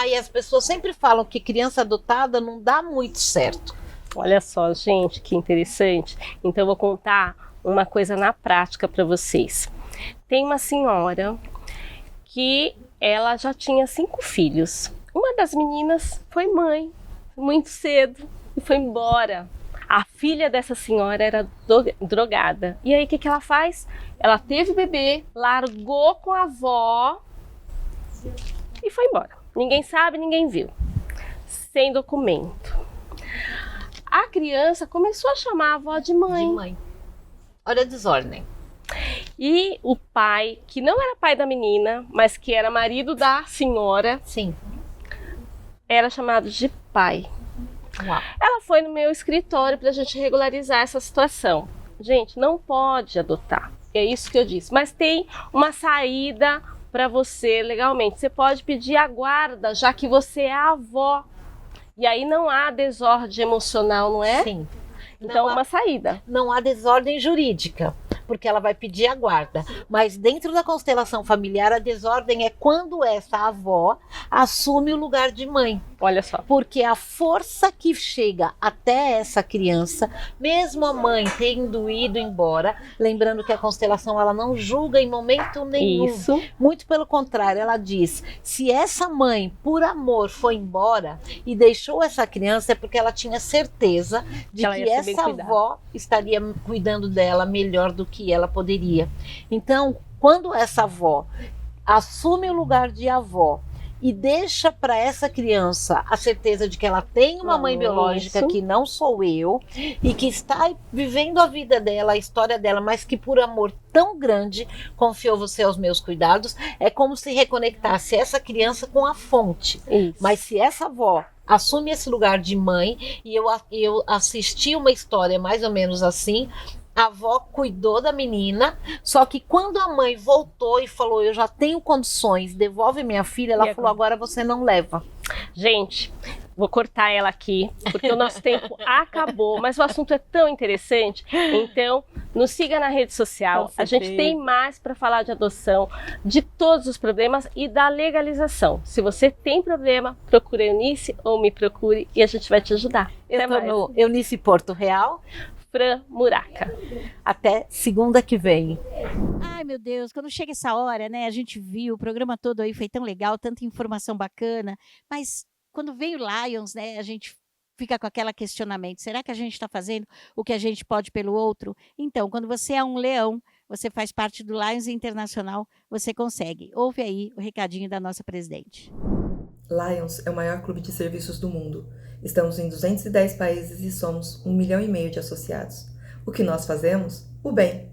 S8: e as pessoas sempre falam que criança adotada não dá muito certo.
S18: Olha só, gente, que interessante. Então eu vou contar uma coisa na prática para vocês. Tem uma senhora que ela já tinha 5 filhos. Uma das meninas foi mãe muito cedo e foi embora. A filha dessa senhora era drogada. E aí o que ela faz? Ela teve bebê, largou com a avó e foi embora. Ninguém sabe, ninguém viu. Sem documento. A criança começou a chamar a avó de mãe.
S8: De mãe. Olha a desordem.
S18: E o pai, que não era pai da menina, mas que era marido da senhora,
S8: sim,
S18: era chamado de pai.
S8: Uau.
S18: Ela foi no meu escritório para a gente regularizar essa situação. Gente, não pode adotar. É isso que eu disse. Mas tem uma saída para você legalmente. Você pode pedir a guarda, já que você é a avó. E aí não há desordem emocional, não é?
S8: Sim.
S18: Então, uma saída.
S8: Não há desordem jurídica, porque ela vai pedir a guarda. Mas dentro da constelação familiar, a desordem é quando essa avó assume o lugar de mãe.
S18: Olha só.
S8: Porque a força que chega até essa criança, mesmo a mãe tendo ido embora, lembrando que a constelação ela não julga em momento nenhum.
S18: Isso.
S8: Muito pelo contrário, ela diz, se essa mãe, por amor, foi embora e deixou essa criança, é porque ela tinha certeza de que essa avó estaria cuidando dela melhor do que ela poderia. Então, quando essa avó assume o lugar de avó e deixa para essa criança a certeza de que ela tem uma mãe biológica que não sou eu e que está vivendo a vida dela, a história dela, mas que por amor tão grande confiou você aos meus cuidados, é como se reconectasse essa criança com a fonte.
S18: Isso.
S8: Mas se essa avó assume esse lugar de mãe, e eu assisti uma história mais ou menos assim, a avó cuidou da menina, só que quando a mãe voltou e falou, eu já tenho condições, devolve minha filha, ela falou, agora você não leva.
S18: Gente, vou cortar ela aqui, porque o nosso tempo acabou, mas o assunto é tão interessante. Então, nos siga na rede social. A gente tem mais para falar de adoção, de todos os problemas e da legalização. Se você tem problema, procure a Eunice ou me procure e a gente vai te ajudar.
S8: Eu estou no Eunice Porto Real.
S18: Fran Muraca.
S8: Até segunda que vem.
S1: Ai, meu Deus, quando chega essa hora, né? A gente viu o programa todo aí, foi tão legal, tanta informação bacana, mas quando vem o Lions, né, a gente fica com aquele questionamento, será que a gente está fazendo o que a gente pode pelo outro? Então, quando você é um leão, você faz parte do Lions Internacional, você consegue. Ouve aí o recadinho da nossa presidente.
S19: Lions é o maior clube de serviços do mundo. Estamos em 210 países e somos 1,5 milhão de associados. O que nós fazemos? O bem.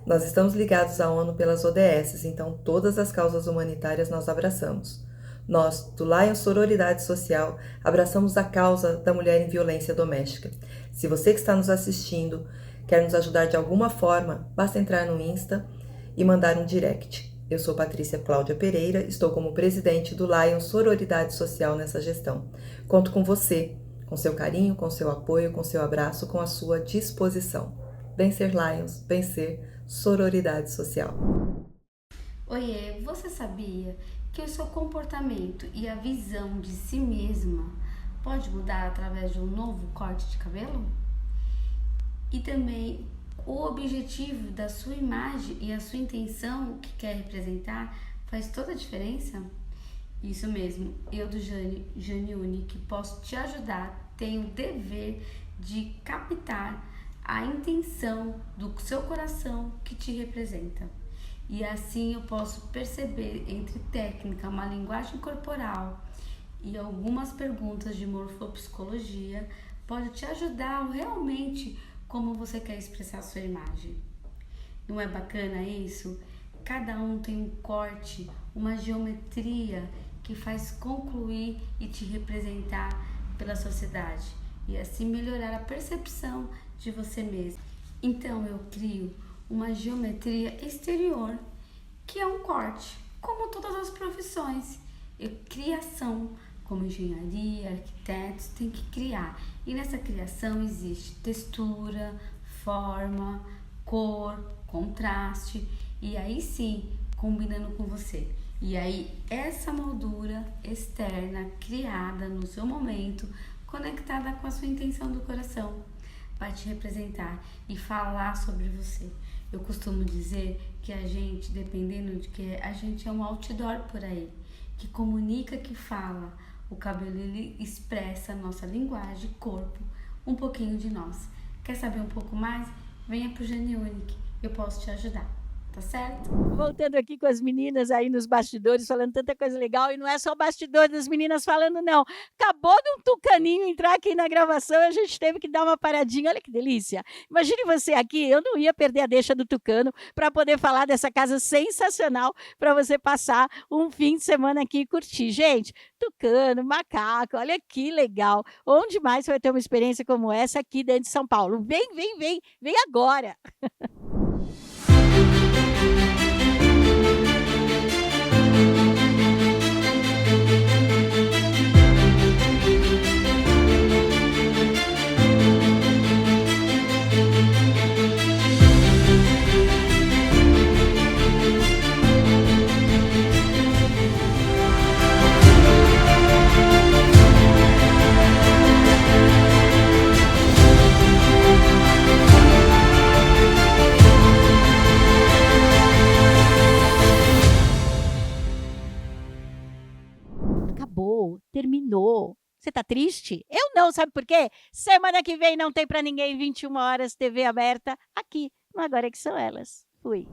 S19: Nós estamos ligados à ONU pelas ODS, então todas as causas humanitárias nós abraçamos. Nós, do Lions Sororidade Social, abraçamos a causa da mulher em violência doméstica. Se você que está nos assistindo quer nos ajudar de alguma forma, basta entrar no Insta e mandar um direct. Eu sou Patrícia Cláudia Pereira, estou como presidente do Lions Sororidade Social nessa gestão. Conto com você, com seu carinho, com seu apoio, com seu abraço, com a sua disposição. Vencer Lions, vencer Sororidade Social.
S20: Oiê, você sabia que o seu comportamento e a visão de si mesma pode mudar através de um novo corte de cabelo? E também o objetivo da sua imagem e a sua intenção que quer representar faz toda a diferença? Isso mesmo, eu do Janiune, que posso te ajudar, tenho o dever de captar a intenção do seu coração que te representa. E assim eu posso perceber entre técnica, uma linguagem corporal e algumas perguntas de morfopsicologia, pode te ajudar realmente como você quer expressar a sua imagem. Não é bacana isso? Cada um tem um corte, uma geometria que faz concluir e te representar pela sociedade e assim melhorar a percepção de você mesmo. Então eu crio uma geometria exterior, que é um corte, como todas as profissões. Criação, como engenharia, arquitetos, tem que criar. E nessa criação existe textura, forma, cor, contraste, e aí sim, combinando com você. E aí, essa moldura externa, criada no seu momento, conectada com a sua intenção do coração, vai te representar e falar sobre você. Eu costumo dizer que a gente, dependendo de que a gente é um outdoor por aí, que comunica, que fala. O cabelo, ele expressa a nossa linguagem, corpo, um pouquinho de nós. Quer saber um pouco mais? Venha pro Geniunic, eu posso te ajudar. Tá certo?
S1: Voltando aqui com as meninas aí nos bastidores, falando tanta coisa legal, e não é só bastidor das meninas falando, não. Acabou de um tucaninho entrar aqui na gravação e a gente teve que dar uma paradinha. Olha que delícia. Imagine você aqui, eu não ia perder a deixa do tucano para poder falar dessa casa sensacional para você passar um fim de semana aqui e curtir. Gente, tucano, macaco, olha que legal. Onde mais você vai ter uma experiência como essa aqui dentro de São Paulo? Vem agora. Acabou, terminou. Você tá triste? Eu não, sabe por quê? Semana que vem não tem pra ninguém, 21 horas, TV aberta, aqui no Agora Que São Elas. Fui.